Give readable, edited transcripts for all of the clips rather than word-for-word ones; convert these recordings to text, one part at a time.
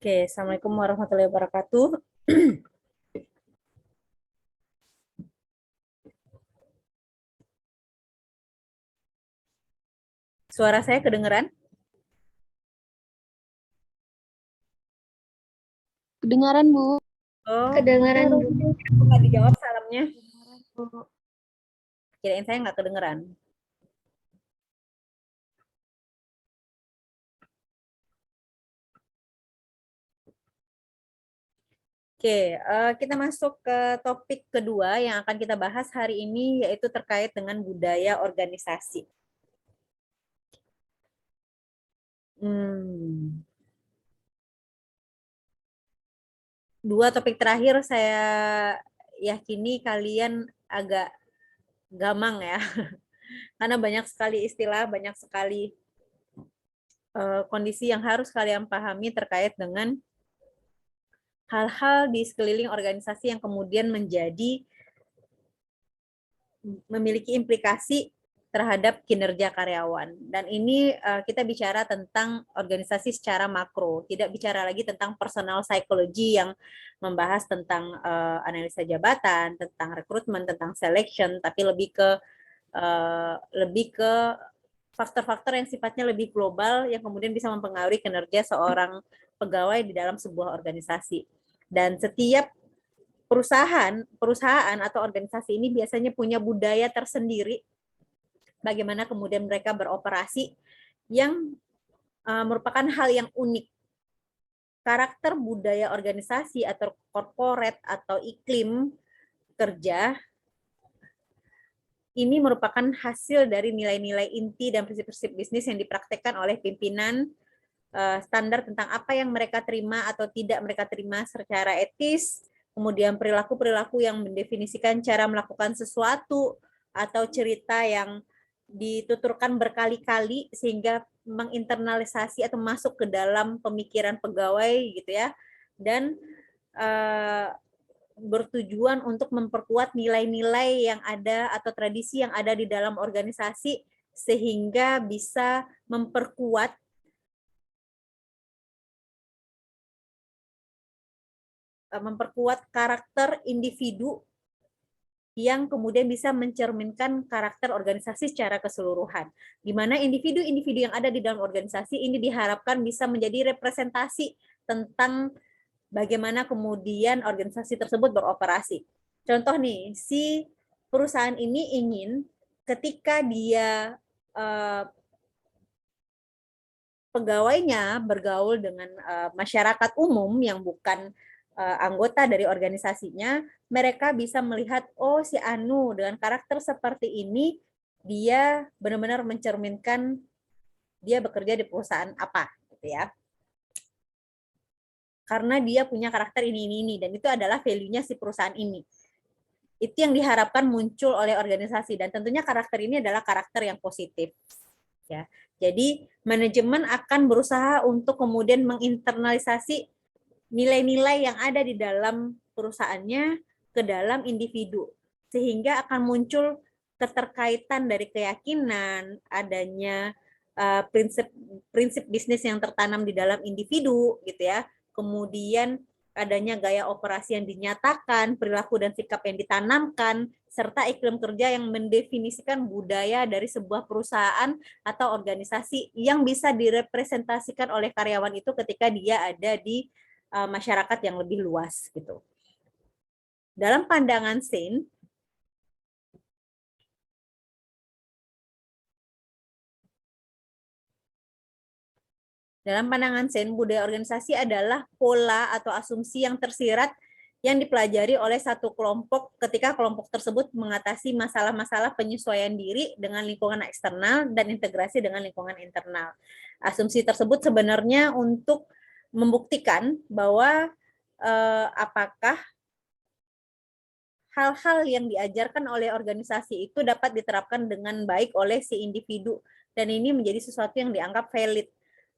Oke, Assalamualaikum warahmatullahi wabarakatuh. Suara saya kedengeran? Kedengaran, Bu. Oh, Kedengaran, Bu. nggak dijawab salamnya. Kedengaran, Bu. Kirain saya nggak kedengeran. Oke, kita masuk ke topik kedua yang akan kita bahas hari ini, yaitu terkait dengan budaya organisasi. Dua topik terakhir saya yakini kalian agak gamang ya, karena banyak sekali istilah, banyak sekali kondisi yang harus kalian pahami terkait dengan hal-hal di sekeliling organisasi yang kemudian memiliki implikasi terhadap kinerja karyawan. Dan ini kita bicara tentang organisasi secara makro, tidak bicara lagi tentang personal psychology yang membahas tentang analisa jabatan, tentang rekrutmen, tentang selection, tapi lebih ke faktor-faktor yang sifatnya lebih global yang kemudian bisa mempengaruhi kinerja seorang pegawai di dalam sebuah organisasi. Dan setiap perusahaan atau organisasi ini biasanya punya budaya tersendiri bagaimana kemudian mereka beroperasi yang merupakan hal yang unik. Karakter budaya organisasi atau corporate atau iklim kerja ini merupakan hasil dari nilai-nilai inti dan prinsip-prinsip bisnis yang dipraktekkan oleh pimpinan, standar tentang apa yang mereka terima atau tidak mereka terima secara etis, kemudian perilaku-perilaku yang mendefinisikan cara melakukan sesuatu atau cerita yang dituturkan berkali-kali sehingga menginternalisasi atau masuk ke dalam pemikiran pegawai gitu ya, dan bertujuan untuk memperkuat nilai-nilai yang ada atau tradisi yang ada di dalam organisasi sehingga bisa memperkuat karakter individu yang kemudian bisa mencerminkan karakter organisasi secara keseluruhan. Di mana individu-individu yang ada di dalam organisasi ini diharapkan bisa menjadi representasi tentang bagaimana kemudian organisasi tersebut beroperasi. Contoh nih, si perusahaan ini ingin ketika dia pegawainya bergaul dengan masyarakat umum yang bukan anggota dari organisasinya, mereka bisa melihat, oh si Anu dengan karakter seperti ini, dia benar-benar mencerminkan dia bekerja di perusahaan apa, gitu ya. Karena dia punya karakter ini, dan itu adalah value-nya si perusahaan ini. Itu yang diharapkan muncul oleh organisasi, dan tentunya karakter ini adalah karakter yang positif. Ya, jadi manajemen akan berusaha untuk kemudian menginternalisasi nilai-nilai yang ada di dalam perusahaannya ke dalam individu, sehingga akan muncul keterkaitan dari keyakinan, adanya prinsip bisnis yang tertanam di dalam individu, gitu ya. Kemudian adanya gaya operasi yang dinyatakan, perilaku dan sikap yang ditanamkan, serta iklim kerja yang mendefinisikan budaya dari sebuah perusahaan atau organisasi yang bisa direpresentasikan oleh karyawan itu ketika dia ada di masyarakat yang lebih luas gitu. Dalam pandangan Sein, budaya organisasi adalah pola atau asumsi yang tersirat yang dipelajari oleh satu kelompok ketika kelompok tersebut mengatasi masalah-masalah penyesuaian diri dengan lingkungan eksternal dan integrasi dengan lingkungan internal. Asumsi tersebut sebenarnya untuk membuktikan bahwa apakah hal-hal yang diajarkan oleh organisasi itu dapat diterapkan dengan baik oleh si individu, dan ini menjadi sesuatu yang dianggap valid.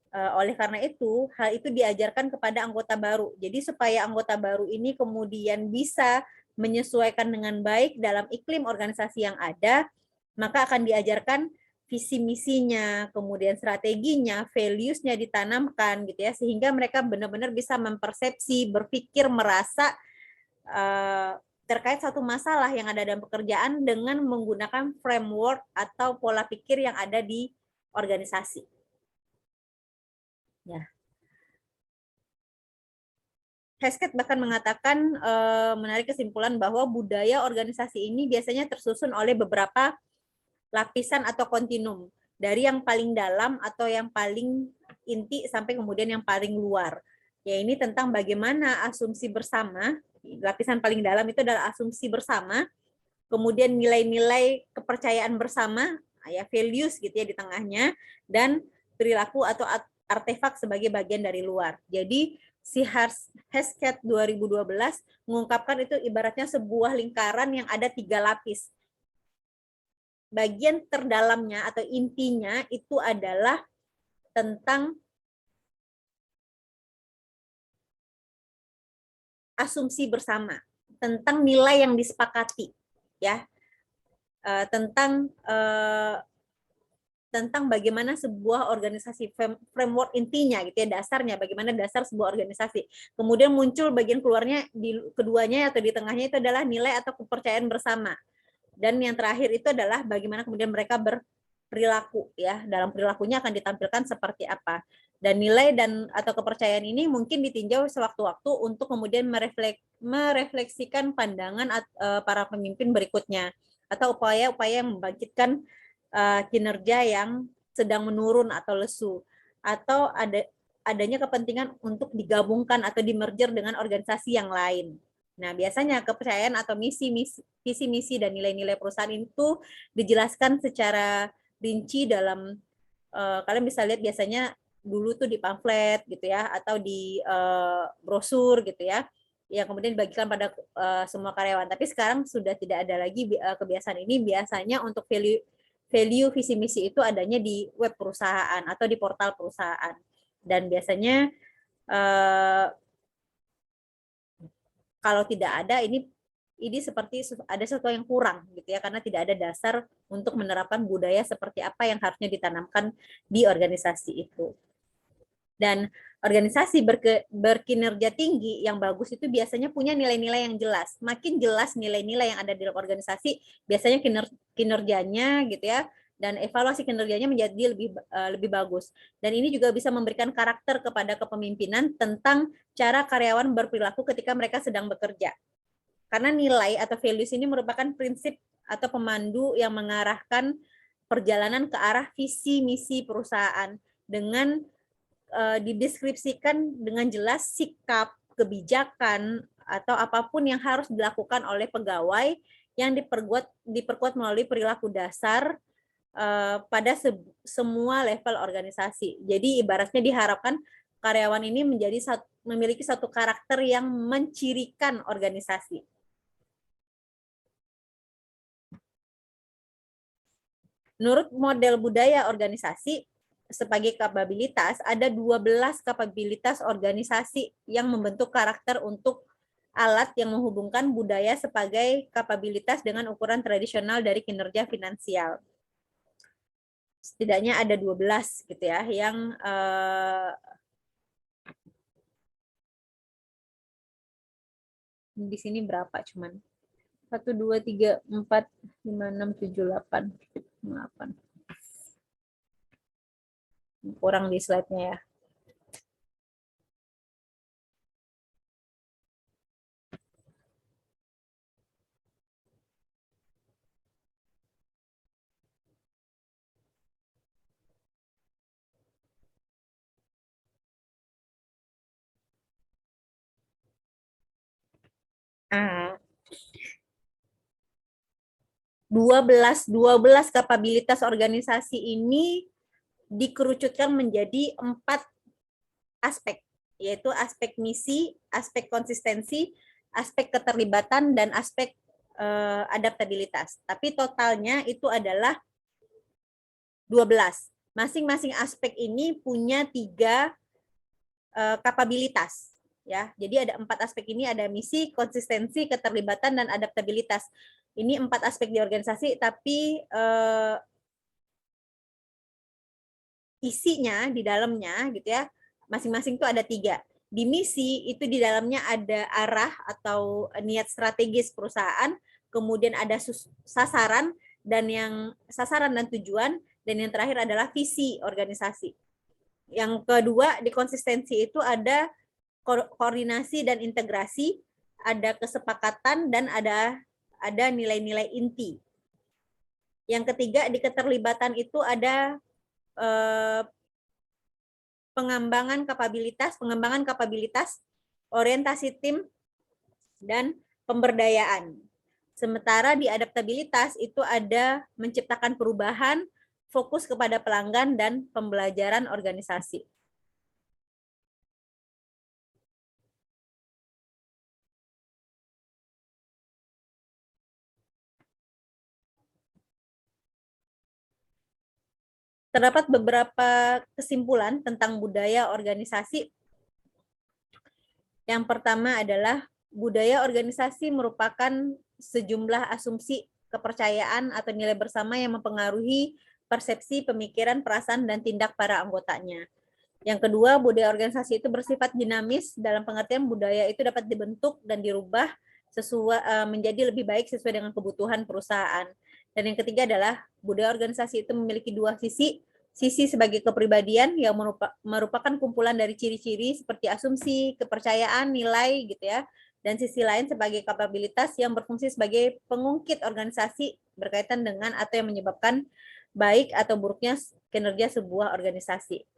Oleh karena itu, hal itu diajarkan kepada anggota baru. Jadi supaya anggota baru ini kemudian bisa menyesuaikan dengan baik dalam iklim organisasi yang ada, maka akan diajarkan visi misinya, kemudian strateginya, values-nya ditanamkan gitu ya, sehingga mereka benar-benar bisa mempersepsi, berpikir, merasa terkait satu masalah yang ada dalam pekerjaan dengan menggunakan framework atau pola pikir yang ada di organisasi. Ya. Hesketh bahkan mengatakan menarik kesimpulan bahwa budaya organisasi ini biasanya tersusun oleh beberapa lapisan atau kontinum, dari yang paling dalam atau yang paling inti sampai kemudian yang paling luar. Ya, ini tentang bagaimana asumsi bersama. Lapisan paling dalam itu adalah asumsi bersama, kemudian nilai-nilai kepercayaan bersama, ya values gitu ya di tengahnya, dan perilaku atau artefak sebagai bagian dari luar. Jadi si Hesketh 2012 mengungkapkan itu ibaratnya sebuah lingkaran yang ada 3 lapis. Bagian terdalamnya atau intinya itu adalah tentang asumsi bersama, tentang nilai yang disepakati, ya, tentang bagaimana sebuah organisasi, framework intinya gitu ya, dasarnya bagaimana dasar sebuah organisasi. Kemudian muncul bagian keluarnya di keduanya atau di tengahnya itu adalah nilai atau kepercayaan bersama. Dan yang terakhir itu adalah bagaimana kemudian mereka berperilaku, ya, dalam perilakunya akan ditampilkan seperti apa. Dan nilai dan atau kepercayaan ini mungkin ditinjau sewaktu-waktu untuk kemudian merefleksikan pandangan para pemimpin berikutnya, atau upaya-upaya yang membangkitkan kinerja yang sedang menurun atau lesu, atau adanya kepentingan untuk digabungkan atau di-merger dengan organisasi yang lain. Nah, biasanya kepercayaan atau visi misi dan nilai-nilai perusahaan itu dijelaskan secara rinci dalam kalian bisa lihat biasanya dulu tuh di pamflet gitu ya, atau di brosur gitu ya, yang kemudian dibagikan pada semua karyawan. Tapi sekarang sudah tidak ada lagi kebiasaan ini. Biasanya untuk value visi misi itu adanya di web perusahaan atau di portal perusahaan. Dan biasanya kalau tidak ada, ini seperti ada sesuatu yang kurang gitu ya, karena tidak ada dasar untuk menerapkan budaya seperti apa yang harusnya ditanamkan di organisasi itu. Dan organisasi berkinerja tinggi yang bagus itu biasanya punya nilai-nilai yang jelas. Makin jelas nilai-nilai yang ada di dalam organisasi, biasanya kinerjanya gitu ya, dan evaluasi kinerjanya menjadi lebih bagus. Dan ini juga bisa memberikan karakter kepada kepemimpinan tentang cara karyawan berperilaku ketika mereka sedang bekerja. Karena nilai atau values ini merupakan prinsip atau pemandu yang mengarahkan perjalanan ke arah visi misi perusahaan, dengan dideskripsikan dengan jelas sikap, kebijakan, atau apapun yang harus dilakukan oleh pegawai yang diperkuat melalui perilaku dasar pada semua level organisasi. Jadi ibaratnya diharapkan karyawan ini memiliki satu karakter yang mencirikan organisasi. Menurut model budaya organisasi, sebagai kapabilitas, ada 12 kapabilitas organisasi yang membentuk karakter untuk alat yang menghubungkan budaya sebagai kapabilitas dengan ukuran tradisional dari kinerja finansial. Setidaknya ada 12 gitu ya, yang di sini berapa cuman 1, 2, 3, 4, 5, 6, 7, 8. Kurang di slide-nya ya. Ah, 12 kapabilitas organisasi ini dikerucutkan menjadi 4 aspek, yaitu aspek misi, aspek konsistensi, aspek keterlibatan, dan aspek adaptabilitas. Tapi totalnya itu adalah 12. Masing-masing aspek ini punya 3 kapabilitas. Ya, jadi ada 4 aspek ini, ada misi, konsistensi, keterlibatan, dan adaptabilitas. Ini 4 aspek di organisasi, tapi isinya di dalamnya gitu ya, masing-masing itu ada 3. Di misi itu di dalamnya ada arah atau niat strategis perusahaan, kemudian ada sasaran dan tujuan, dan yang terakhir adalah visi organisasi. Yang kedua di konsistensi itu ada koordinasi dan integrasi, ada kesepakatan, dan ada nilai-nilai inti. Yang ketiga di keterlibatan itu ada pengembangan kapabilitas, orientasi tim, dan pemberdayaan. Sementara di adaptabilitas itu ada menciptakan perubahan, fokus kepada pelanggan, dan pembelajaran organisasi. Terdapat beberapa kesimpulan tentang budaya organisasi. Yang pertama adalah budaya organisasi merupakan sejumlah asumsi, kepercayaan, atau nilai bersama yang mempengaruhi persepsi, pemikiran, perasaan, dan tindak para anggotanya. Yang kedua, budaya organisasi itu bersifat dinamis, dalam pengertian budaya itu dapat dibentuk dan dirubah sesuai menjadi lebih baik sesuai dengan kebutuhan perusahaan. Dan yang ketiga adalah budaya organisasi itu memiliki 2 sisi. Sisi sebagai kepribadian yang merupakan kumpulan dari ciri-ciri seperti asumsi, kepercayaan, nilai gitu ya. Dan sisi lain sebagai kapabilitas yang berfungsi sebagai pengungkit organisasi berkaitan dengan atau yang menyebabkan baik atau buruknya kinerja sebuah organisasi.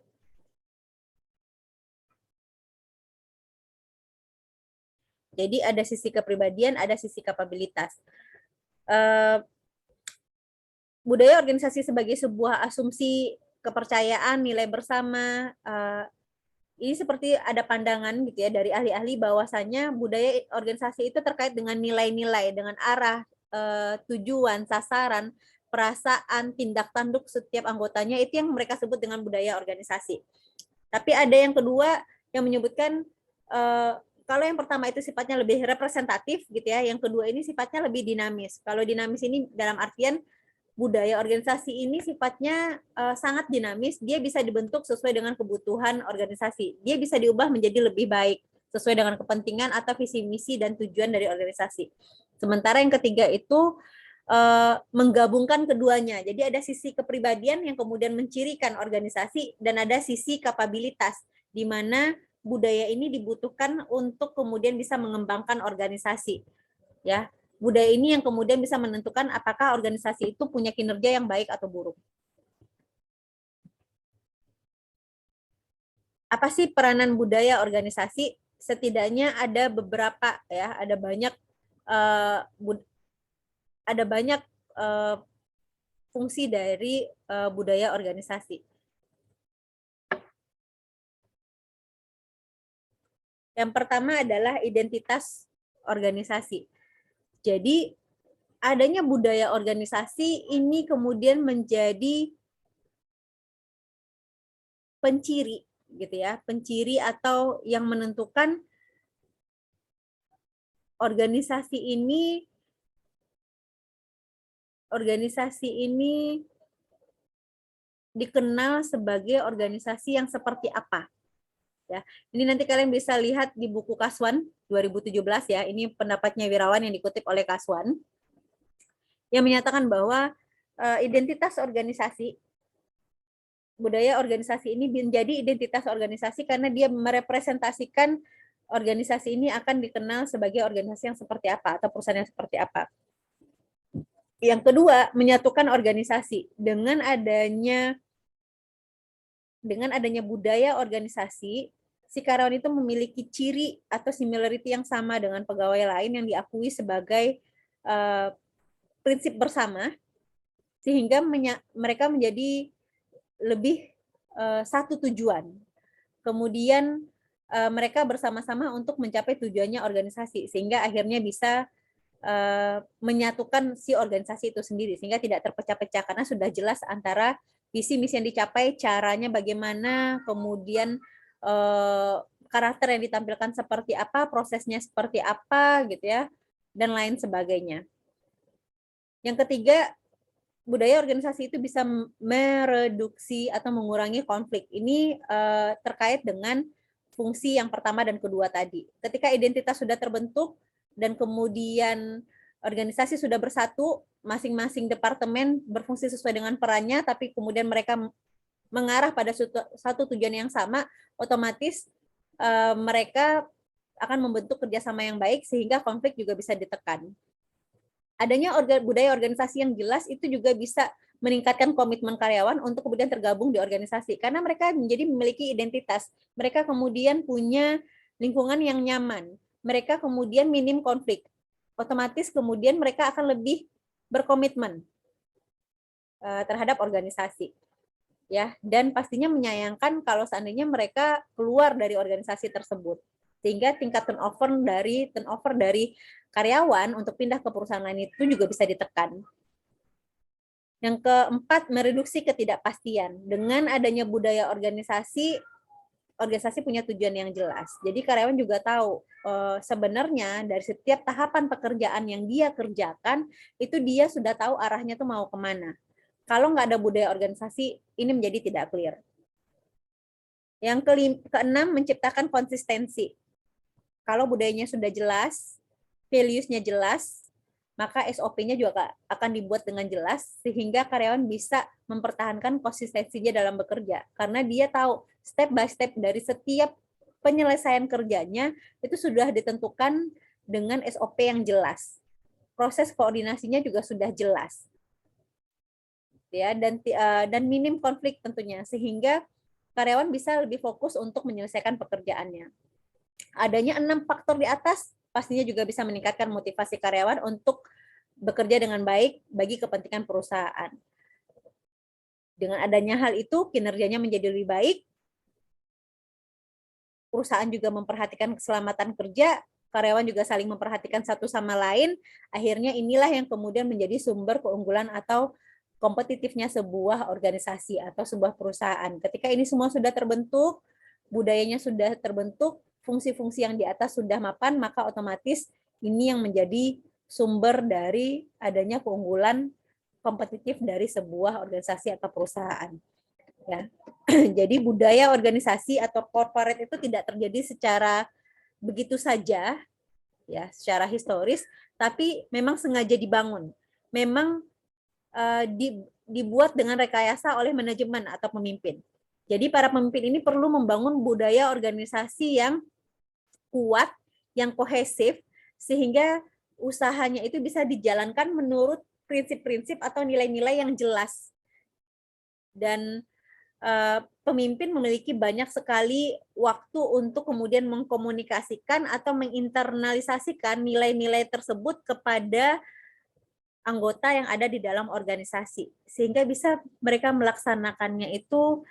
Jadi ada sisi kepribadian, ada sisi kapabilitas. Budaya organisasi sebagai sebuah asumsi, kepercayaan, nilai bersama, ini seperti ada pandangan gitu ya dari ahli-ahli bahwasanya budaya organisasi itu terkait dengan nilai-nilai, dengan arah, tujuan, sasaran, perasaan, tindak tanduk setiap anggotanya, itu yang mereka sebut dengan budaya organisasi. Tapi ada yang kedua yang menyebutkan kalau yang pertama itu sifatnya lebih representatif gitu ya, yang kedua ini sifatnya lebih dinamis. Kalau dinamis ini dalam artian budaya organisasi ini sifatnya sangat dinamis, dia bisa dibentuk sesuai dengan kebutuhan organisasi. Dia bisa diubah menjadi lebih baik sesuai dengan kepentingan atau visi misi dan tujuan dari organisasi. Sementara yang ketiga itu menggabungkan keduanya. Jadi ada sisi kepribadian yang kemudian mencirikan organisasi dan ada sisi kapabilitas di mana budaya ini dibutuhkan untuk kemudian bisa mengembangkan organisasi. Ya, budaya ini yang kemudian bisa menentukan apakah organisasi itu punya kinerja yang baik atau buruk. Apa sih peranan budaya organisasi? Setidaknya ada beberapa ya, ada banyak fungsi dari budaya organisasi. Yang pertama adalah identitas organisasi. Jadi adanya budaya organisasi ini kemudian menjadi penciri gitu ya, penciri atau yang menentukan organisasi ini dikenal sebagai organisasi yang seperti apa. Ya, ini nanti kalian bisa lihat di buku Kaswan 2017 ya. Ini pendapatnya Wirawan yang dikutip oleh Kaswan yang menyatakan bahwa identitas organisasi, budaya organisasi ini menjadi identitas organisasi karena dia merepresentasikan organisasi ini akan dikenal sebagai organisasi yang seperti apa atau perusahaan yang seperti apa. Yang kedua, menyatukan organisasi dengan adanya budaya organisasi. Si karyawan itu memiliki ciri atau similarity yang sama dengan pegawai lain yang diakui sebagai prinsip bersama, sehingga mereka menjadi lebih satu tujuan. Kemudian mereka bersama-sama untuk mencapai tujuannya organisasi, sehingga akhirnya bisa menyatukan si organisasi itu sendiri, sehingga tidak terpecah-pecah karena sudah jelas antara visi misi yang dicapai, caranya bagaimana, kemudian karakter yang ditampilkan seperti apa, prosesnya seperti apa gitu ya, dan lain sebagainya. Yang ketiga, budaya organisasi itu bisa mereduksi atau mengurangi konflik. Ini terkait dengan fungsi yang pertama dan kedua tadi. Ketika identitas sudah terbentuk dan kemudian organisasi sudah bersatu, masing-masing departemen berfungsi sesuai dengan perannya, tapi kemudian mereka mengarah pada satu tujuan yang sama, otomatis mereka akan membentuk kerjasama yang baik sehingga konflik juga bisa ditekan. Adanya budaya organisasi yang jelas itu juga bisa meningkatkan komitmen karyawan untuk kemudian tergabung di organisasi karena mereka menjadi memiliki identitas. Mereka kemudian punya lingkungan yang nyaman. Mereka kemudian minim konflik. Otomatis kemudian mereka akan lebih berkomitmen terhadap organisasi. Ya, dan pastinya menyayangkan kalau seandainya mereka keluar dari organisasi tersebut. Sehingga tingkat turnover dari karyawan untuk pindah ke perusahaan lain itu juga bisa ditekan. Yang keempat, mereduksi ketidakpastian. Dengan adanya budaya organisasi punya tujuan yang jelas. Jadi karyawan juga tahu sebenarnya dari setiap tahapan pekerjaan yang dia kerjakan, itu dia sudah tahu arahnya tuh mau kemana. Kalau nggak ada budaya organisasi, ini menjadi tidak clear. Yang keenam, menciptakan konsistensi. Kalau budayanya sudah jelas, values-nya jelas, maka SOP-nya juga akan dibuat dengan jelas sehingga karyawan bisa mempertahankan konsistensinya dalam bekerja. Karena dia tahu step by step dari setiap penyelesaian kerjanya itu sudah ditentukan dengan SOP yang jelas. Proses koordinasinya juga sudah jelas. Ya, dan minim konflik tentunya sehingga karyawan bisa lebih fokus untuk menyelesaikan pekerjaannya. Adanya 6 faktor di atas pastinya juga bisa meningkatkan motivasi karyawan untuk bekerja dengan baik bagi kepentingan perusahaan. Dengan adanya hal itu, kinerjanya menjadi lebih baik, perusahaan juga memperhatikan keselamatan kerja, karyawan juga saling memperhatikan satu sama lain, akhirnya inilah yang kemudian menjadi sumber keunggulan atau kompetitifnya sebuah organisasi atau sebuah perusahaan. Ketika ini semua sudah terbentuk, budayanya sudah terbentuk, fungsi-fungsi yang di atas sudah mapan, maka otomatis ini yang menjadi sumber dari adanya keunggulan kompetitif dari sebuah organisasi atau perusahaan. Ya. Jadi budaya organisasi atau corporate itu tidak terjadi secara begitu saja, ya, secara historis, tapi memang sengaja dibangun. Memang dibuat dengan rekayasa oleh manajemen atau pemimpin. Jadi para pemimpin ini perlu membangun budaya organisasi yang kuat, yang kohesif, sehingga usahanya itu bisa dijalankan menurut prinsip-prinsip atau nilai-nilai yang jelas. Dan pemimpin memiliki banyak sekali waktu untuk kemudian mengkomunikasikan atau menginternalisasikan nilai-nilai tersebut kepada anggota yang ada di dalam organisasi. Sehingga bisa mereka melaksanakannya itu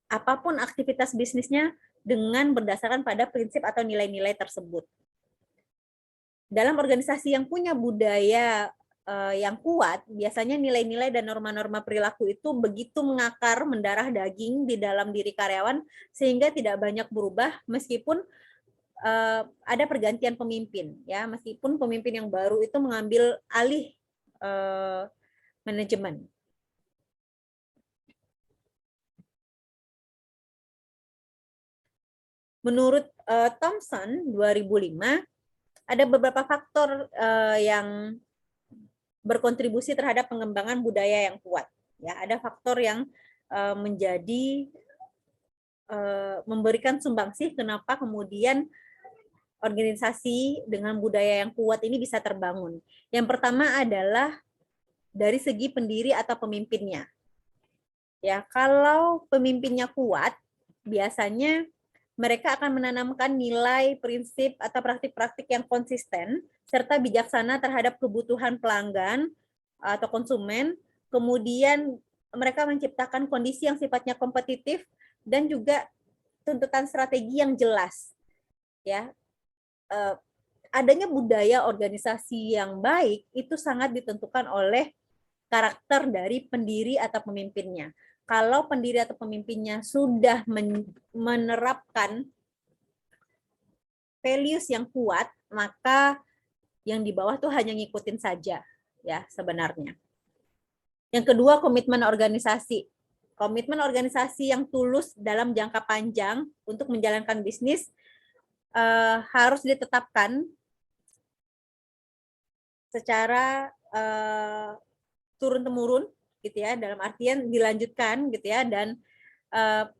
apapun aktivitas bisnisnya dengan berdasarkan pada prinsip atau nilai-nilai tersebut. Dalam organisasi yang punya budaya yang kuat, biasanya nilai-nilai dan norma-norma perilaku itu begitu mengakar, mendarah daging di dalam diri karyawan, sehingga tidak banyak berubah meskipun ada pergantian pemimpin. Ya, meskipun pemimpin yang baru itu mengambil alih manajemen. Menurut Thomson 2005, ada beberapa faktor yang berkontribusi terhadap pengembangan budaya yang kuat. Ya, ada faktor yang memberikan sumbangsih kenapa kemudian organisasi dengan budaya yang kuat ini bisa terbangun. Yang pertama adalah dari segi pendiri atau pemimpinnya. Ya, kalau pemimpinnya kuat, biasanya mereka akan menanamkan nilai, prinsip, atau praktik-praktik yang konsisten, serta bijaksana terhadap kebutuhan pelanggan atau konsumen. Kemudian mereka menciptakan kondisi yang sifatnya kompetitif dan juga tuntutan strategi yang jelas. Ya, adanya budaya organisasi yang baik itu sangat ditentukan oleh karakter dari pendiri atau pemimpinnya. Kalau pendiri atau pemimpinnya sudah menerapkan values yang kuat, maka yang di bawah tuh hanya ngikutin saja, ya sebenarnya. Yang kedua, komitmen organisasi. Komitmen organisasi yang tulus dalam jangka panjang untuk menjalankan bisnis harus ditetapkan secara turun-temurun gitu ya, dalam artian dilanjutkan gitu ya, dan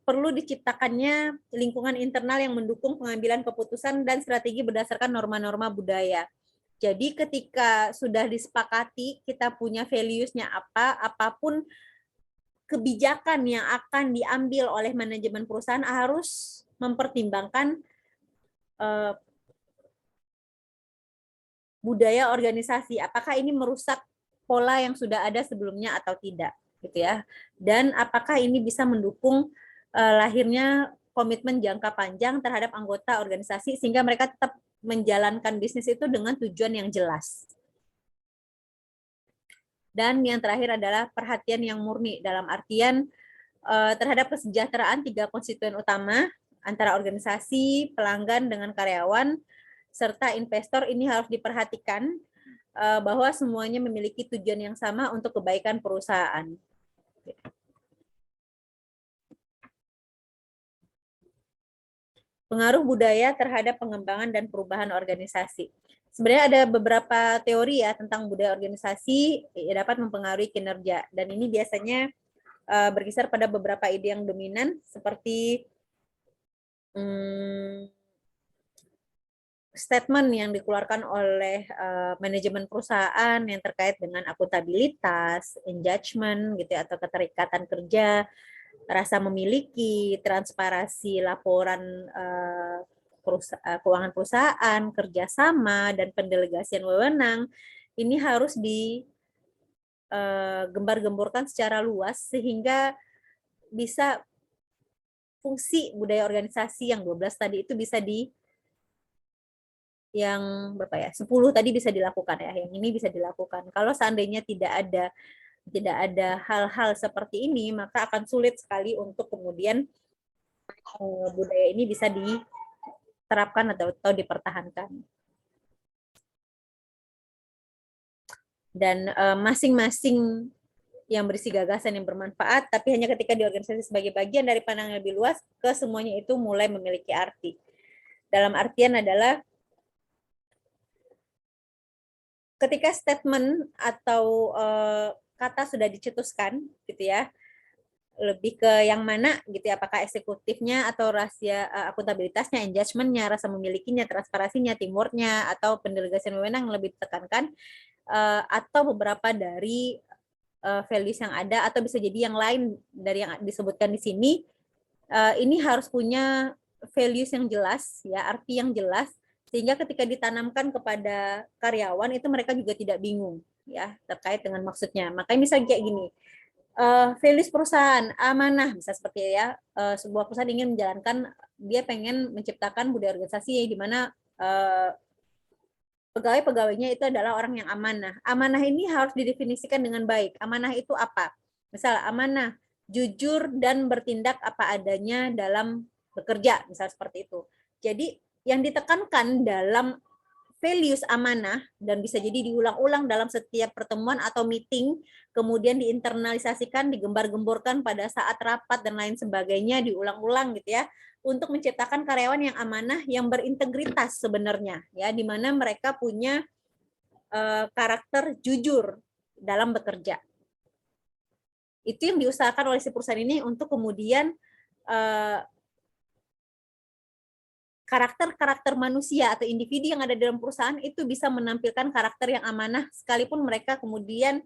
perlu diciptakannya lingkungan internal yang mendukung pengambilan keputusan dan strategi berdasarkan norma-norma budaya. Jadi ketika sudah disepakati kita punya values-nya apa, apapun kebijakan yang akan diambil oleh manajemen perusahaan harus mempertimbangkan budaya organisasi. Apakah ini merusak pola yang sudah ada sebelumnya atau tidak, gitu ya. Dan apakah ini bisa mendukung lahirnya komitmen jangka panjang terhadap anggota organisasi sehingga mereka tetap menjalankan bisnis itu dengan tujuan yang jelas. Dan yang terakhir adalah perhatian yang murni dalam artian terhadap kesejahteraan 3 konstituen utama antara organisasi, pelanggan dengan karyawan serta investor. Ini harus diperhatikan bahwa semuanya memiliki tujuan yang sama untuk kebaikan perusahaan. Pengaruh budaya terhadap pengembangan dan perubahan organisasi. Sebenarnya ada beberapa teori ya tentang budaya organisasi dapat mempengaruhi kinerja, dan ini biasanya berkisar pada beberapa ide yang dominan seperti statement yang dikeluarkan oleh manajemen perusahaan yang terkait dengan akuntabilitas, engagement gitu ya, atau keterikatan kerja, rasa memiliki, transparansi laporan keuangan perusahaan, kerjasama, dan pendelegasian wewenang. Ini harus digembar-gemborkan secara luas sehingga bisa fungsi budaya organisasi yang 12 tadi itu bisa yang berapa ya, 10 tadi bisa dilakukan ya, yang ini bisa dilakukan. Kalau seandainya tidak ada hal-hal seperti ini, maka akan sulit sekali untuk kemudian budaya ini bisa diterapkan atau dipertahankan. Dan masing-masing yang berisi gagasan yang bermanfaat, tapi hanya ketika diorganisasi sebagai bagian dari pandangan lebih luas, kesemuanya itu mulai memiliki arti. Dalam artian adalah ketika statement atau kata sudah dicetuskan gitu ya, lebih ke yang mana gitu ya, apakah eksekutifnya atau rahasia akuntabilitasnya, engagementnya, rasa memilikinya, transparansinya, teamworknya, atau pendelegasian wewenang yang lebih ditekankan, atau beberapa dari values yang ada, atau bisa jadi yang lain dari yang disebutkan di sini. Ini harus punya values yang jelas ya, arti yang jelas, sehingga ketika ditanamkan kepada karyawan itu mereka juga tidak bingung ya terkait dengan maksudnya. Makanya misalnya kayak gini, values perusahaan amanah, bisa seperti ya, sebuah perusahaan ingin menjalankan, dia pengen menciptakan budaya organisasi di mana pegawai-pegawainya itu adalah orang yang amanah. Amanah ini harus didefinisikan dengan baik. Amanah itu apa? Misal amanah jujur dan bertindak apa adanya dalam bekerja, misal seperti itu. Jadi yang ditekankan dalam values amanah, dan bisa jadi diulang-ulang dalam setiap pertemuan atau meeting, kemudian diinternalisasikan, digembar-gemborkan pada saat rapat dan lain sebagainya, diulang-ulang gitu ya, untuk menciptakan karyawan yang amanah, yang berintegritas sebenarnya ya, di mana mereka punya karakter jujur dalam bekerja. Itu yang diusahakan oleh si perusahaan ini untuk kemudian karakter-karakter manusia atau individu yang ada dalam perusahaan itu bisa menampilkan karakter yang amanah sekalipun mereka kemudian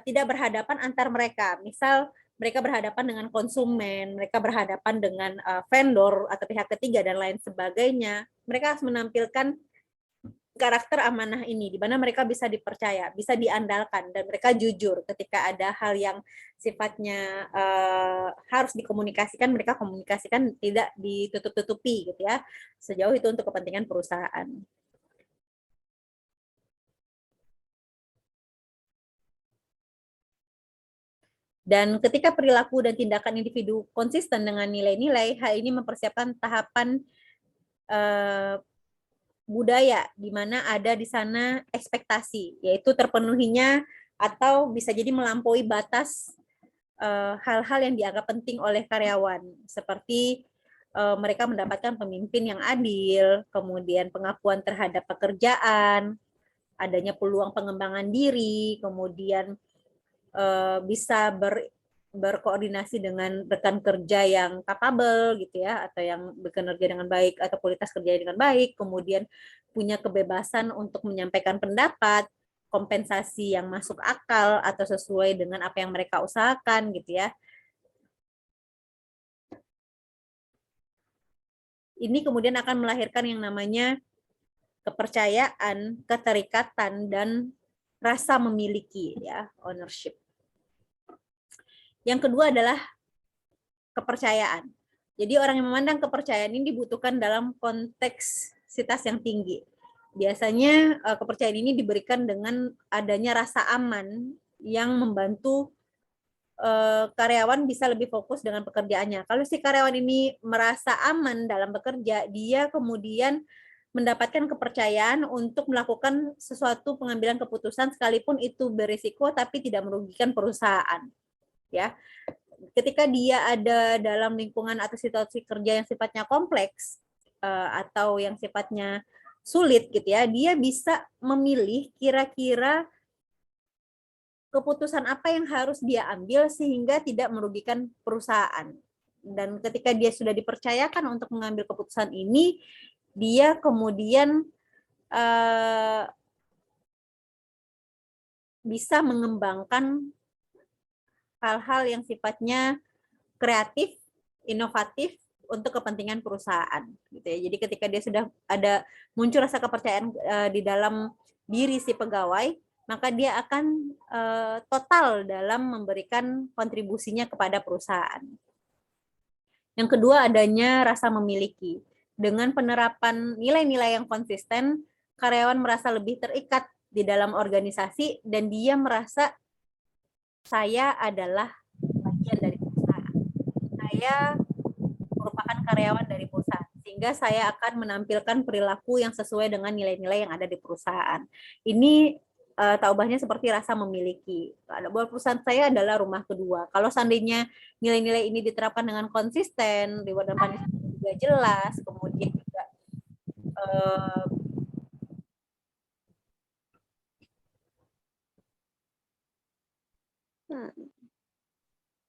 tidak berhadapan antar mereka. Misal mereka berhadapan dengan konsumen, mereka berhadapan dengan vendor atau pihak ketiga dan lain sebagainya. Mereka harus menampilkan karakter amanah ini, di mana mereka bisa dipercaya, bisa diandalkan, dan mereka jujur ketika ada hal yang sifatnya harus dikomunikasikan, mereka komunikasikan, tidak ditutup-tutupi gitu ya, sejauh itu untuk kepentingan perusahaan. Dan ketika perilaku dan tindakan individu konsisten dengan nilai-nilai, hal ini mempersiapkan tahapan budaya, di mana ada di sana ekspektasi, yaitu terpenuhinya atau bisa jadi melampaui batas hal-hal yang dianggap penting oleh karyawan, seperti mereka mendapatkan pemimpin yang adil, kemudian pengakuan terhadap pekerjaan, adanya peluang pengembangan diri, kemudian bisa berkoordinasi dengan rekan kerja yang capable gitu ya, atau yang bekerja dengan baik atau kualitas kerja dengan baik, kemudian punya kebebasan untuk menyampaikan pendapat, kompensasi yang masuk akal atau sesuai dengan apa yang mereka usahakan gitu ya. Ini kemudian akan melahirkan yang namanya kepercayaan, keterikatan, dan rasa memiliki ya, ownership. Yang kedua adalah kepercayaan. Jadi orang yang memandang kepercayaan ini dibutuhkan dalam konteksitas yang tinggi. Biasanya kepercayaan ini diberikan dengan adanya rasa aman yang membantu karyawan bisa lebih fokus dengan pekerjaannya. Kalau si karyawan ini merasa aman dalam bekerja, dia kemudian mendapatkan kepercayaan untuk melakukan sesuatu pengambilan keputusan sekalipun itu berisiko tapi tidak merugikan perusahaan. Ya, ketika dia ada dalam lingkungan atau situasi kerja yang sifatnya kompleks atau yang sifatnya sulit gitu ya, dia bisa memilih kira-kira keputusan apa yang harus dia ambil sehingga tidak merugikan perusahaan. Dan ketika dia sudah dipercayakan untuk mengambil keputusan ini, dia kemudian bisa mengembangkan hal-hal yang sifatnya kreatif, inovatif untuk kepentingan perusahaan gitu ya. Jadi ketika dia sudah ada muncul rasa kepercayaan di dalam diri si pegawai, maka dia akan total dalam memberikan kontribusinya kepada perusahaan. Yang kedua, adanya rasa memiliki. Dengan penerapan nilai-nilai yang konsisten, karyawan merasa lebih terikat di dalam organisasi dan dia merasa saya adalah bagian dari perusahaan. Saya merupakan karyawan dari perusahaan, sehingga saya akan menampilkan perilaku yang sesuai dengan nilai-nilai yang ada di perusahaan. Ini tak ubahnya seperti rasa memiliki. Bahwa perusahaan saya adalah rumah kedua. Kalau seandainya nilai-nilai ini diterapkan dengan konsisten, reward dan punishment juga jelas, kemudian juga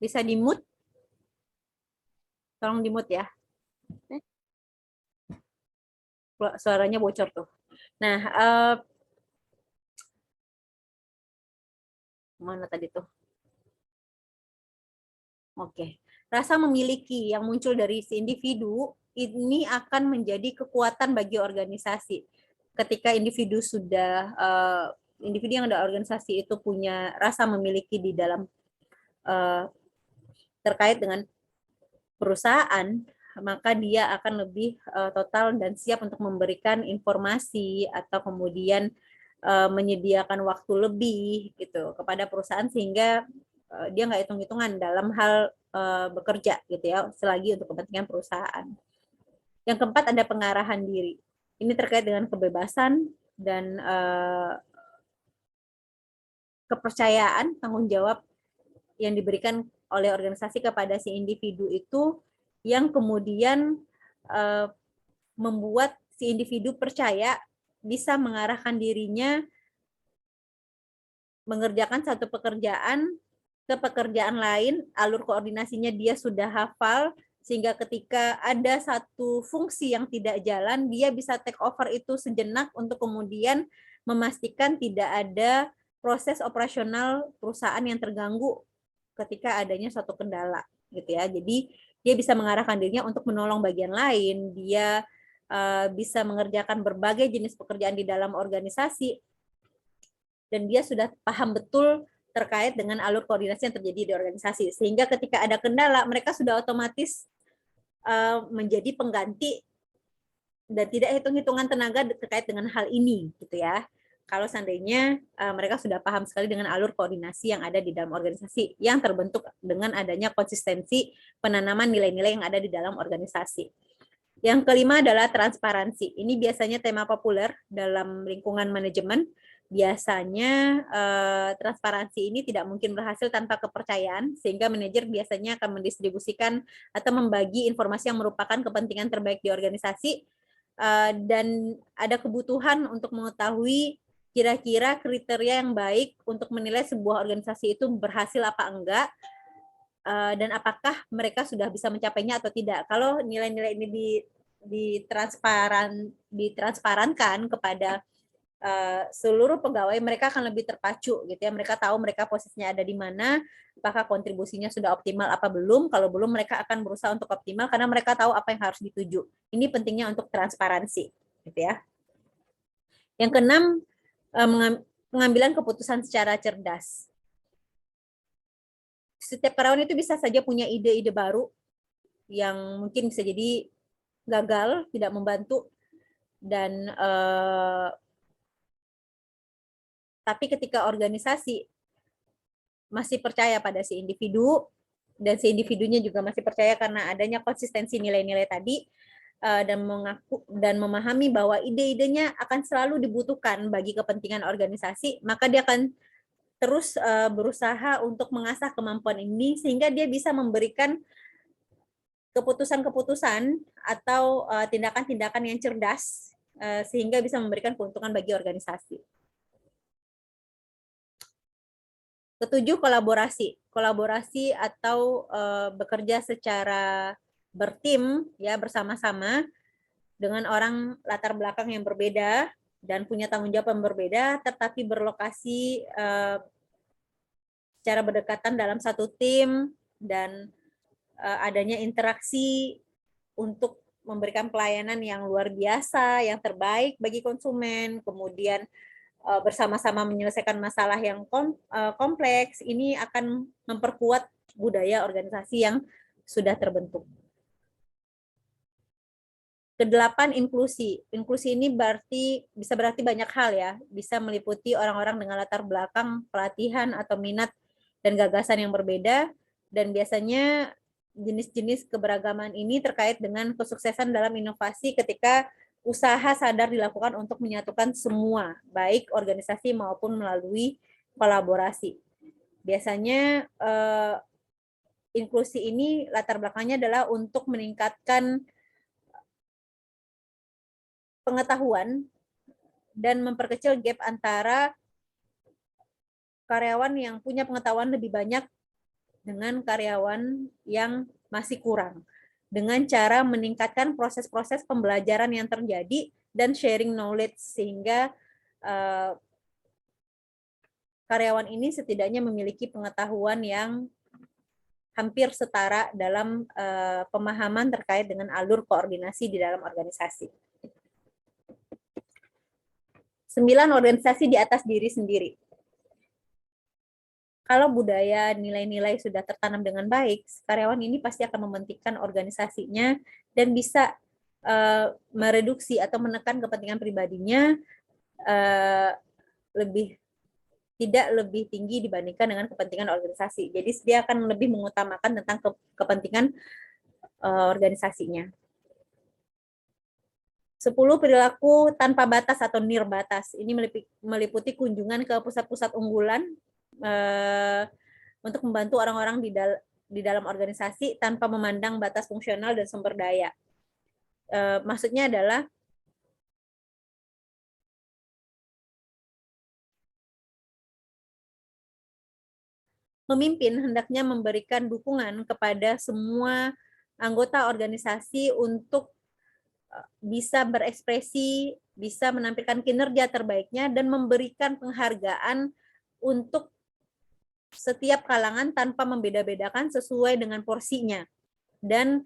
bisa di-mute. Tolong di-mute ya. Suaranya bocor tuh. Nah, mana tadi tuh? Oke. Rasa memiliki yang muncul dari si individu ini akan menjadi kekuatan bagi organisasi. Ketika individu sudah individu yang ada organisasi itu punya rasa memiliki di dalam terkait dengan perusahaan, maka dia akan lebih total dan siap untuk memberikan informasi atau kemudian menyediakan waktu lebih gitu kepada perusahaan sehingga dia nggak hitung-hitungan dalam hal bekerja gitu ya, selagi untuk kepentingan perusahaan. Yang keempat, ada pengarahan diri. Ini terkait dengan kebebasan dan kepercayaan, tanggung jawab yang diberikan oleh organisasi kepada si individu itu yang kemudian membuat si individu percaya bisa mengarahkan dirinya mengerjakan satu pekerjaan ke pekerjaan lain, alur koordinasinya dia sudah hafal, sehingga ketika ada satu fungsi yang tidak jalan, dia bisa take over itu sejenak untuk kemudian memastikan tidak ada proses operasional perusahaan yang terganggu ketika adanya suatu kendala gitu ya. Jadi dia bisa mengarahkan dirinya untuk menolong bagian lain, dia bisa mengerjakan berbagai jenis pekerjaan di dalam organisasi, dan dia sudah paham betul terkait dengan alur koordinasi yang terjadi di organisasi. Sehingga ketika ada kendala, mereka sudah otomatis menjadi pengganti dan tidak hitung-hitungan tenaga terkait dengan hal ini, gitu ya. Kalau seandainya mereka sudah paham sekali dengan alur koordinasi yang ada di dalam organisasi yang terbentuk dengan adanya konsistensi penanaman nilai-nilai yang ada di dalam organisasi. Yang kelima adalah transparansi. Ini biasanya tema populer dalam lingkungan manajemen biasanya transparansi ini tidak mungkin berhasil tanpa kepercayaan, sehingga manajer biasanya akan mendistribusikan atau membagi informasi yang merupakan kepentingan terbaik di organisasi, dan ada kebutuhan untuk mengetahui kira-kira kriteria yang baik untuk menilai sebuah organisasi itu berhasil apa enggak, dan apakah mereka sudah bisa mencapainya atau tidak. Kalau nilai-nilai ini ditransparankan kepada seluruh pegawai, mereka akan lebih terpacu gitu ya. Mereka tahu mereka posisinya ada di mana, apakah kontribusinya sudah optimal apa belum. Kalau belum, mereka akan berusaha untuk optimal karena mereka tahu apa yang harus dituju. Ini pentingnya untuk transparansi gitu ya. Yang keenam, pengambilan keputusan secara cerdas. Setiap karyawan itu bisa saja punya ide-ide baru yang mungkin bisa jadi gagal, tidak membantu, dan tapi ketika organisasi masih percaya pada si individu, dan si individunya juga masih percaya karena adanya konsistensi nilai-nilai tadi, dan mengaku dan memahami bahwa ide-idenya akan selalu dibutuhkan bagi kepentingan organisasi, maka dia akan terus berusaha untuk mengasah kemampuan ini sehingga dia bisa memberikan keputusan-keputusan atau tindakan-tindakan yang cerdas sehingga bisa memberikan keuntungan bagi organisasi. Ketujuh, kolaborasi. Kolaborasi atau bekerja secara bertim ya, bersama-sama dengan orang latar belakang yang berbeda dan punya tanggung jawab yang berbeda, tetapi berlokasi secara berdekatan dalam satu tim, dan adanya interaksi untuk memberikan pelayanan yang luar biasa, yang terbaik bagi konsumen, kemudian bersama-sama menyelesaikan masalah yang kompleks, ini akan memperkuat budaya organisasi yang sudah terbentuk. Kedelapan, inklusi. Inklusi ini bisa berarti banyak hal ya, bisa meliputi orang-orang dengan latar belakang, pelatihan, atau minat dan gagasan yang berbeda, dan biasanya jenis-jenis keberagaman ini terkait dengan kesuksesan dalam inovasi ketika usaha sadar dilakukan untuk menyatukan semua, baik organisasi maupun melalui kolaborasi. Biasanya inklusi ini latar belakangnya adalah untuk meningkatkan pengetahuan dan memperkecil gap antara karyawan yang punya pengetahuan lebih banyak dengan karyawan yang masih kurang, dengan cara meningkatkan proses-proses pembelajaran yang terjadi dan sharing knowledge, sehingga karyawan ini setidaknya memiliki pengetahuan yang hampir setara dalam pemahaman terkait dengan alur koordinasi di dalam organisasi. 9, organisasi di atas diri sendiri. Kalau budaya nilai-nilai sudah tertanam dengan baik, karyawan ini pasti akan mementingkan organisasinya dan bisa mereduksi atau menekan kepentingan pribadinya tidak lebih tinggi dibandingkan dengan kepentingan organisasi. Jadi dia akan lebih mengutamakan tentang kepentingan organisasinya. 10, perilaku tanpa batas atau nirbatas. Ini meliputi kunjungan ke pusat-pusat unggulan untuk membantu orang-orang di dalam organisasi tanpa memandang batas fungsional dan sumber daya. Maksudnya adalah pemimpin hendaknya memberikan dukungan kepada semua anggota organisasi untuk bisa berekspresi, bisa menampilkan kinerja terbaiknya, dan memberikan penghargaan untuk setiap kalangan tanpa membeda-bedakan sesuai dengan porsinya. Dan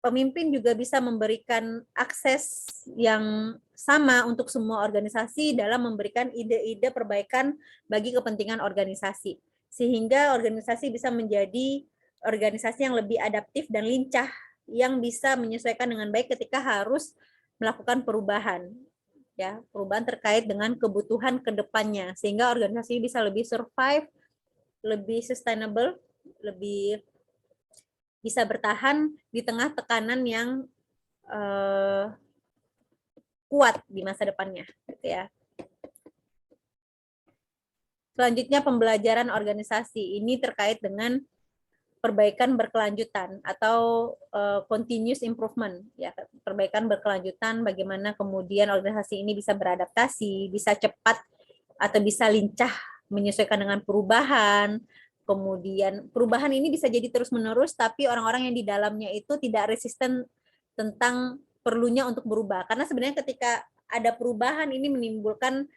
pemimpin juga bisa memberikan akses yang sama untuk semua organisasi dalam memberikan ide-ide perbaikan bagi kepentingan organisasi, sehingga organisasi bisa menjadi organisasi yang lebih adaptif dan lincah, yang bisa menyesuaikan dengan baik ketika harus melakukan perubahan, ya, perubahan terkait dengan kebutuhan ke depannya, sehingga organisasi bisa lebih survive, lebih sustainable, lebih bisa bertahan di tengah tekanan yang kuat di masa depannya, gitu ya. Selanjutnya pembelajaran organisasi ini terkait dengan perbaikan berkelanjutan atau continuous improvement, ya, perbaikan berkelanjutan, bagaimana kemudian organisasi ini bisa beradaptasi, bisa cepat atau bisa lincah menyesuaikan dengan perubahan. Kemudian perubahan ini bisa jadi terus-menerus, tapi orang-orang yang di dalamnya itu tidak resisten tentang perlunya untuk berubah. Karena sebenarnya ketika ada perubahan ini menimbulkan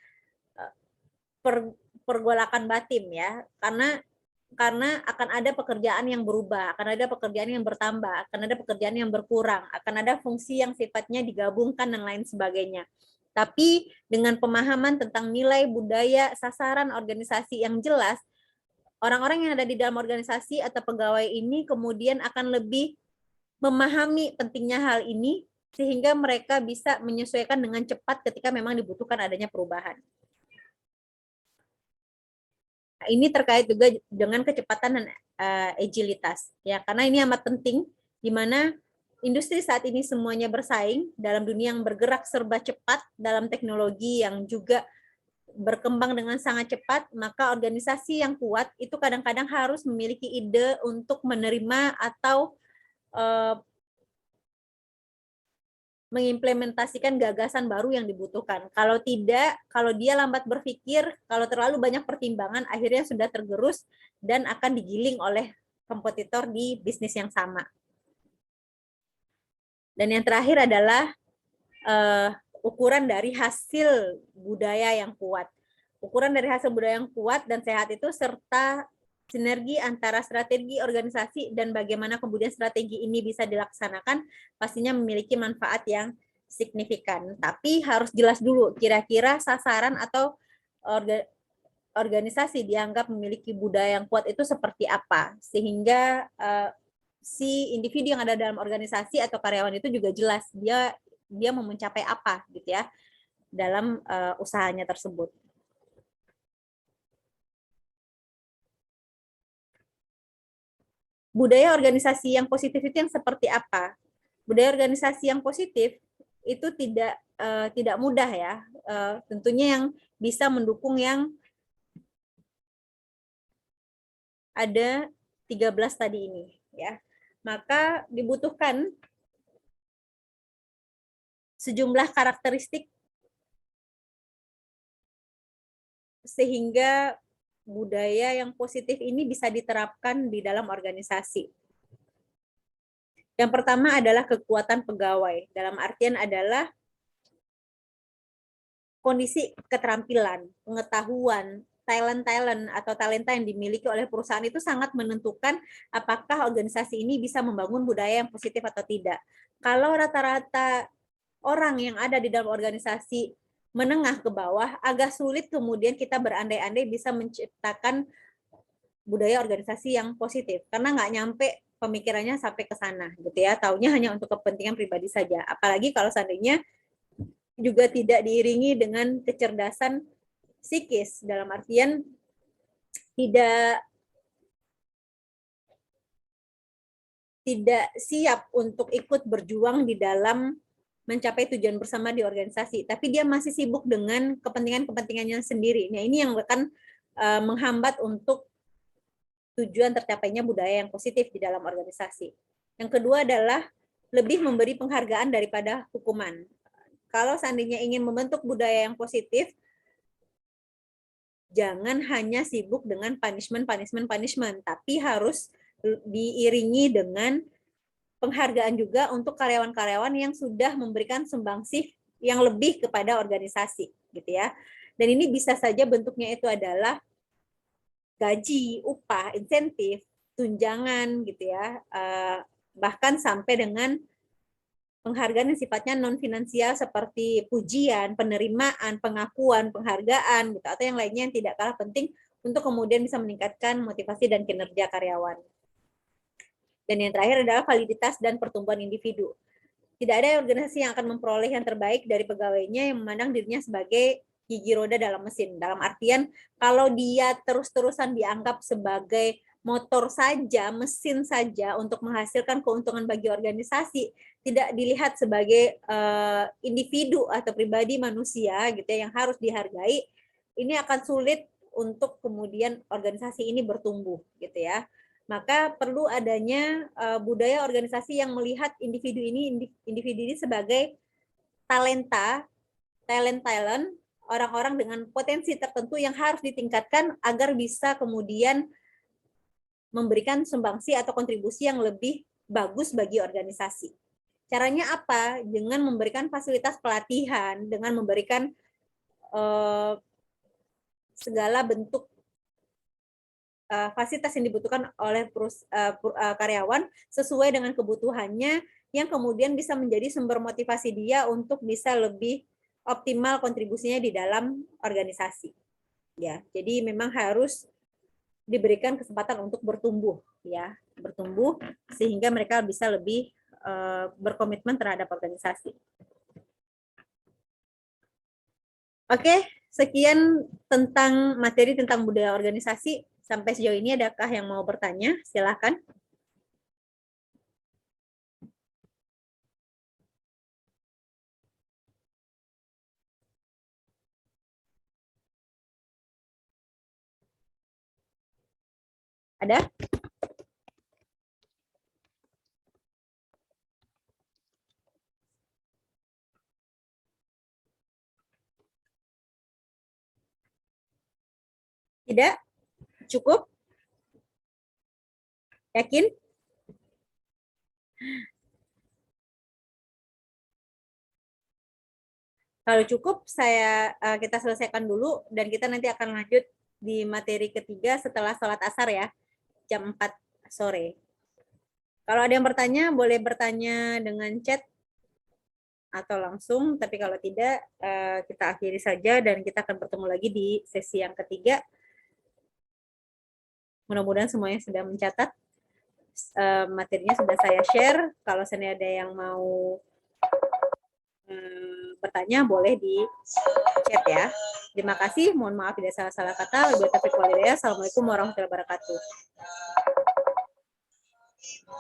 pergolakan batin, ya, karena akan ada pekerjaan yang berubah, akan ada pekerjaan yang bertambah, akan ada pekerjaan yang berkurang, akan ada fungsi yang sifatnya digabungkan dan lain sebagainya. Tapi dengan pemahaman tentang nilai, budaya, sasaran organisasi yang jelas, orang-orang yang ada di dalam organisasi atau pegawai ini kemudian akan lebih memahami pentingnya hal ini sehingga mereka bisa menyesuaikan dengan cepat ketika memang dibutuhkan adanya perubahan. Nah, ini terkait juga dengan kecepatan dan agilitas, ya, karena ini amat penting di mana industri saat ini semuanya bersaing dalam dunia yang bergerak serba cepat, dalam teknologi yang juga berkembang dengan sangat cepat, maka organisasi yang kuat itu kadang-kadang harus memiliki ide untuk menerima atau mengimplementasikan gagasan baru yang dibutuhkan. Kalau tidak, kalau dia lambat berpikir, kalau terlalu banyak pertimbangan, akhirnya sudah tergerus dan akan digiling oleh kompetitor di bisnis yang sama. Dan yang terakhir adalah ukuran dari hasil budaya yang kuat. Ukuran dari hasil budaya yang kuat dan sehat itu serta sinergi antara strategi organisasi dan bagaimana kemudian strategi ini bisa dilaksanakan pastinya memiliki manfaat yang signifikan. Tapi harus jelas dulu kira-kira sasaran atau organisasi dianggap memiliki budaya yang kuat itu seperti apa, sehingga si individu yang ada dalam organisasi atau karyawan itu juga jelas dia mau mencapai apa gitu ya dalam usahanya tersebut. Budaya organisasi yang positif itu yang seperti apa? Budaya organisasi yang positif itu tidak mudah ya. Tentunya yang bisa mendukung yang ada 13 tadi ini ya. Maka dibutuhkan sejumlah karakteristik sehingga budaya yang positif ini bisa diterapkan di dalam organisasi. Yang pertama adalah kekuatan pegawai. Dalam artian adalah kondisi keterampilan, pengetahuan, talent atau talenta yang dimiliki oleh perusahaan itu sangat menentukan apakah organisasi ini bisa membangun budaya yang positif atau tidak. Kalau rata-rata orang yang ada di dalam organisasi menengah ke bawah, agak sulit kemudian kita berandai-andai bisa menciptakan budaya organisasi yang positif karena nggak nyampe pemikirannya sampai ke sana gitu ya, taunya hanya untuk kepentingan pribadi saja. Apalagi kalau seandainya juga tidak diiringi dengan kecerdasan psikis, dalam artian tidak siap untuk ikut berjuang di dalam mencapai tujuan bersama di organisasi, tapi dia masih sibuk dengan kepentingan-kepentingannya sendiri. Nah, ini yang akan menghambat untuk tujuan tercapainya budaya yang positif di dalam organisasi. Yang kedua adalah lebih memberi penghargaan daripada hukuman. Kalau seandainya ingin membentuk budaya yang positif, jangan hanya sibuk dengan punishment, tapi harus diiringi dengan penghargaan juga untuk karyawan-karyawan yang sudah memberikan sumbangsih yang lebih kepada organisasi, gitu ya. Dan ini bisa saja bentuknya itu adalah gaji, upah, insentif, tunjangan, gitu ya, bahkan sampai dengan penghargaan yang sifatnya non finansial seperti pujian, penerimaan, pengakuan, penghargaan, gitu, atau yang lainnya yang tidak kalah penting untuk kemudian bisa meningkatkan motivasi dan kinerja karyawan. Dan yang terakhir adalah validitas dan pertumbuhan individu. Tidak ada organisasi yang akan memperoleh yang terbaik dari pegawainya yang memandang dirinya sebagai gigi roda dalam mesin. Dalam artian, kalau dia terus-terusan dianggap sebagai motor saja, mesin saja untuk menghasilkan keuntungan bagi organisasi, tidak dilihat sebagai individu atau pribadi manusia gitu ya, yang harus dihargai, ini akan sulit untuk kemudian organisasi ini bertumbuh gitu ya. Maka perlu adanya budaya organisasi yang melihat individu ini sebagai talent, orang-orang dengan potensi tertentu yang harus ditingkatkan agar bisa kemudian memberikan sumbangsi atau kontribusi yang lebih bagus bagi organisasi. Caranya apa? Dengan memberikan fasilitas pelatihan, dengan memberikan segala bentuk fasilitas yang dibutuhkan oleh karyawan sesuai dengan kebutuhannya, yang kemudian bisa menjadi sumber motivasi dia untuk bisa lebih optimal kontribusinya di dalam organisasi. Ya, jadi memang harus diberikan kesempatan untuk bertumbuh, ya, bertumbuh sehingga mereka bisa lebih berkomitmen terhadap organisasi. Oke, sekian tentang materi tentang budaya organisasi. Sampai sejauh ini adakah yang mau bertanya? Silakan. Ada? Tidak? Cukup? Yakin? Kalau cukup, kita selesaikan dulu dan kita nanti akan lanjut di materi ketiga setelah sholat asar ya, jam 4 sore. Kalau ada yang bertanya, boleh bertanya dengan chat atau langsung, tapi kalau tidak, kita akhiri saja dan kita akan bertemu lagi di sesi yang ketiga. Mudah-mudahan semuanya sudah mencatat. Materinya sudah saya share. Kalau seandainya ada yang mau bertanya, boleh di chat ya. Terima kasih. Mohon maaf tidak salah-salah kata. Assalamualaikum warahmatullahi wabarakatuh.